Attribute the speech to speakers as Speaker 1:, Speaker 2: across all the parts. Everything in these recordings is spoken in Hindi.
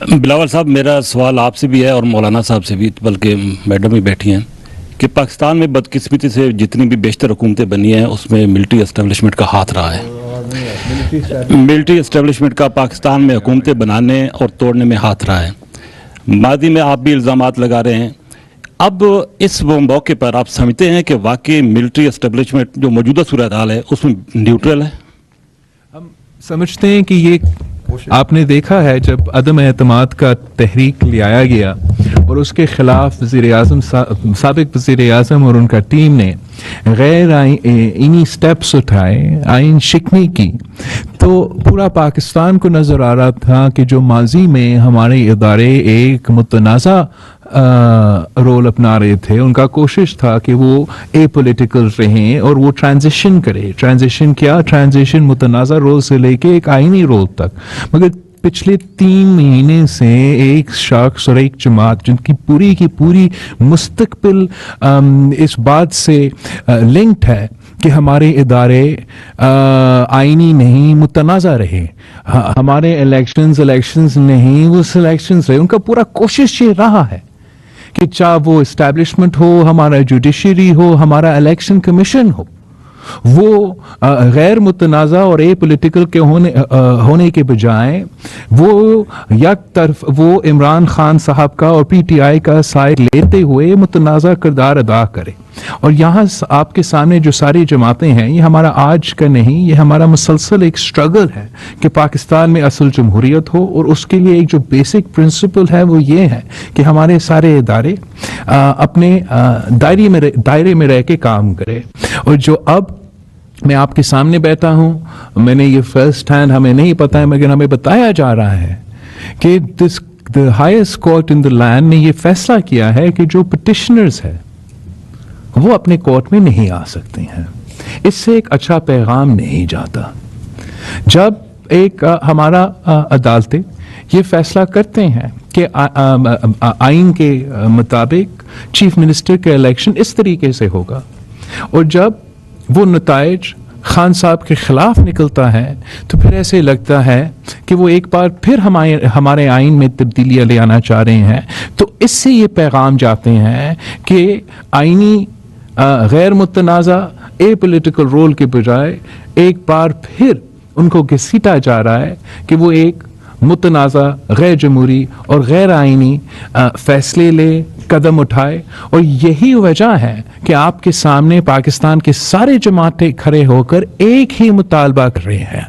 Speaker 1: बिलावल साहब, मेरा सवाल आपसे भी है और मौलाना साहब से भी, बल्कि मैडम ही बैठी हैं कि पाकिस्तान में बदकिस्मती से जितनी भी बेशतर हुकूमतें बनी हैं उसमें मिलिट्री एस्टेब्लिशमेंट का हाथ रहा है। मिलिट्री एस्टेब्लिशमेंट का पाकिस्तान में हुकूमतें बनाने और तोड़ने में हाथ रहा है। मादी में आप भी इल्ज़ामात लगा रहे हैं। अब इस मौके पर आप समझते हैं कि वाकई मिलिट्री एस्टेब्लिशमेंट जो मौजूदा सूरत हाल है उसमें न्यूट्रल है?
Speaker 2: हम समझते हैं कि ये आपने देखा है जब अदम एतमाद का तहरीक ले आया गया और उसके खिलाफ साबिक वज़ीर आज़म और उनका टीम ने गैर आईनी स्टेप्स उठाए, आइन शिकनी की, तो पूरा पाकिस्तान को नज़र आ रहा था कि जो माजी में हमारे इदारे एक मुतनाज़ा रोल अपना रहे थे, उनका कोशिश था कि वो एपॉलिटिकल रहें और वो ट्रांजिशन करे। ट्रांजिशन क्या? ट्रांजिशन मुतनाज़ा रोल से लेके एक आईनी रोल तक। मगर पिछले 3 महीने से एक शख्स और एक जमात जिनकी पूरी की पूरी मुस्तकबिल इस बात से लिंक्ड है कि हमारे इदारे आईनी नहीं मुतनाज़ा रहे, हमारे इलेक्शंस नहीं वो सिलेक्शंस रहे, उनका पूरा कोशिश ये रहा है कि चाहे वो इस्टेब्लिशमेंट हो, हमारा जुडिशरी हो, हमारा इलेक्शन कमीशन हो, वो गैर मुतनाज़ा और ए पॉलिटिकल के होने के बजाय वो यक तरफ वो इमरान खान साहब का और पीटीआई का साइड लेते हुए मुतनाज़ा किरदार अदा करे। और यहाँ आपके सामने जो सारी जमातें हैं, ये हमारा आज का नहीं, ये हमारा मुसलसल एक स्ट्रगल है कि पाकिस्तान में असल जमहूरियत हो। और उसके लिए एक जो बेसिक प्रिंसिपल है वो ये है कि हमारे सारे इदारे अपने दायरे में रह के काम करें। और जो अब मैं आपके सामने बैठा हूँ, मैंने ये फर्स्ट हैंड हमें नहीं पता है मगर हमें बताया जा रहा है कि the highest court in the land ने ये फैसला किया है कि जो पिटिशनर्स है वो अपने कोर्ट में नहीं आ सकते हैं। इससे एक अच्छा पैगाम नहीं जाता। जब एक हमारा अदालतें ये फैसला करते हैं कि आइन के मुताबिक चीफ मिनिस्टर का इलेक्शन इस तरीके से होगा, और जब वो नताइज खान साहब के खिलाफ निकलता है, तो फिर ऐसे लगता है कि वो एक बार फिर हमारे आइन में तब्दीलियां ले आना चाह रहे हैं। तो इससे ये पैगाम जाते हैं कि आइनी गैर मुतनाज़ा ए पॉलिटिकल रोल के बजाय एक बार फिर उनको घसीटा जा रहा है कि वो एक मुतनाज़ा गैर जमहूरी और गैर आइनी फैसले ले, कदम उठाए। और यही वजह है कि आपके सामने पाकिस्तान के सारे जमातें खड़े होकर एक ही मुतालबा कर रहे हैं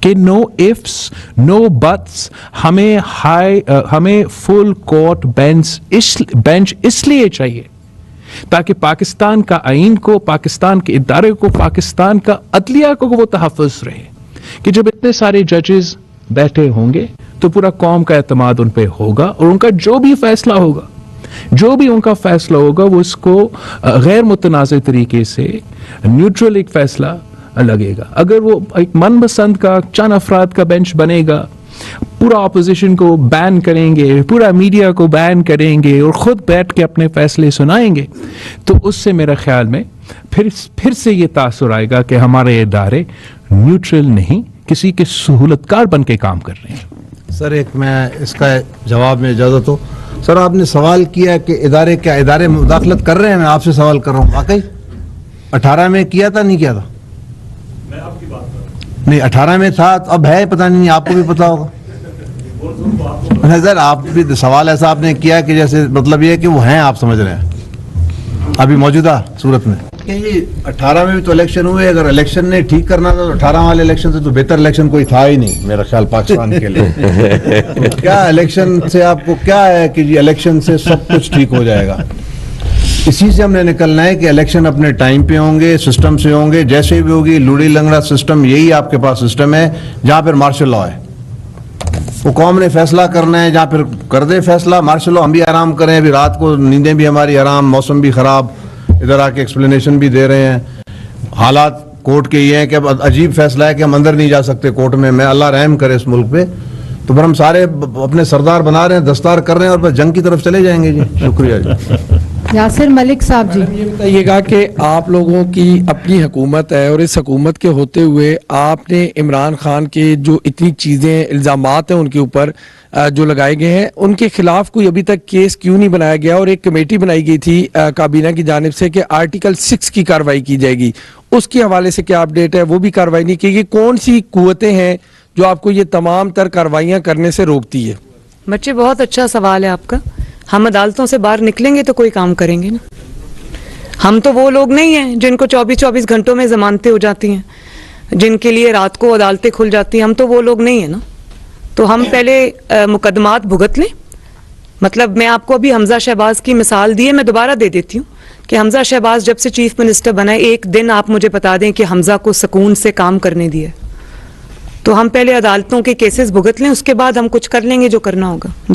Speaker 2: कि नो इफ्स नो बट्स, हमें फुल कोर्ट बेंच इसलिए चाहिए ताकि पाकिस्तान का आइन को, पाकिस्तान के इदारे को, पाकिस्तान का अदलिया को वो तहफ़्फ़ुज़ रहे कि जब इतने सारे जजेस बैठे होंगे तो पूरा कौम का एतमाद उन पे होगा और उनका जो भी फैसला होगा, जो भी उनका फैसला होगा वो इसको गैर मुतनाज़े तरीके से न्यूट्रल एक फैसला लगेगा। अगर वो एक मनपसंद का चंद अफराद का बेंच बनेगा, पूरा ऑपोजिशन को बैन करेंगे, पूरा मीडिया को बैन करेंगे और खुद बैठ के अपने फैसले सुनाएंगे, तो उससे मेरा ख्याल में फिर से ये तासुर आएगा कि हमारे इदारे न्यूट्रल नहीं, किसी के सहूलतकार बन के काम कर रहे हैं।
Speaker 3: सर, एक मैं इसका जवाब में इजाज़त हो। सर, आपने सवाल किया कि इदारे मुदाखलत कर रहे हैं। मैं आपसे सवाल कर रहा हूँ, वाकई 18 में किया था, नहीं किया था?
Speaker 1: मैं आपकी बात कर रहा हूं।
Speaker 3: नहीं, 18 में था, अब है पता नहीं, आपको भी पता होगा। सर, आप भी सवाल ऐसा आपने किया कि जैसे मतलब ये है कि वो हैं, आप समझ रहे हैं अभी मौजूदा सूरत में। ये 18 में भी तो इलेक्शन हुए, अगर इलेक्शन ने ठीक करना था तो 18 वाले इलेक्शन से तो बेहतर इलेक्शन कोई था ही नहीं मेरा ख्याल पाकिस्तान के लिए। तो क्या इलेक्शन से आपको क्या है कि इलेक्शन से सब कुछ ठीक हो जाएगा? इसी से हमने निकलना है कि इलेक्शन अपने टाइम पे होंगे, सिस्टम से होंगे, जैसे भी होगी। लूड़ी लंगड़ा सिस्टम, यही आपके पास सिस्टम है जहाँ पर मार्शल लॉ है। वो कौम ने फैसला करना है, जहाँ पर कर दे फैसला मार्शल लॉ, हम भी आराम करें। अभी रात को नींदें भी हमारी आराम, मौसम भी खराब, इधर आके एक्सप्लेनेशन भी दे रहे हैं। हालात कोर्ट के ये हैं कि अब अजीब फैसला है कि हम अंदर नहीं जा सकते कोर्ट में। मैं अल्लाह रहम करे इस मुल्क पे। तो फिर हम सारे अपने सरदार बना रहे हैं, दस्तार कर रहे हैं और बस जंग की तरफ चले जाएंगे जी। शुक्रिया जी।
Speaker 4: यासिर मलिक साहब जी।
Speaker 5: ये बताइएगा कि आप लोगों की अपनी हुकूमत है और इस हुकूमत के होते हुए आपने इमरान खान के जो इतनी चीज़ें इल्ज़ामात हैं उनके ऊपर जो लगाए गए हैं उनके खिलाफ कोई अभी तक केस क्यों नहीं बनाया गया? और एक कमेटी बनाई गई थी काबीना की जानिब से कि आर्टिकल 6 की कार्रवाई की जाएगी, उसके हवाले से क्या अपडेट है? वो भी कार्रवाई नहीं की गई। कौन सी कुव्वतें हैं जो आपको ये तमाम तर कार्रवाइयाँ करने से रोकती है?
Speaker 6: बच्चे, बहुत अच्छा सवाल है आपका। हम अदालतों से बाहर निकलेंगे तो कोई काम करेंगे ना। हम तो वो लोग नहीं हैं जिनको 24-24 घंटों में जमानतें हो जाती हैं, जिनके लिए रात को अदालतें खुल जाती हैं। हम तो वो लोग नहीं है ना। तो हम पहले मुकदमात भुगत लें। मतलब मैं आपको अभी हमजा शहबाज की मिसाल दी है, मैं दोबारा दे देती हूँ कि हमजा शहबाज जब से चीफ मिनिस्टर बना है, एक दिन आप मुझे बता दें कि हमजा को सुकून से काम करने दिया। तो हम पहले अदालतों के केसेस भुगत लें, उसके बाद हम कुछ कर लेंगे जो करना होगा।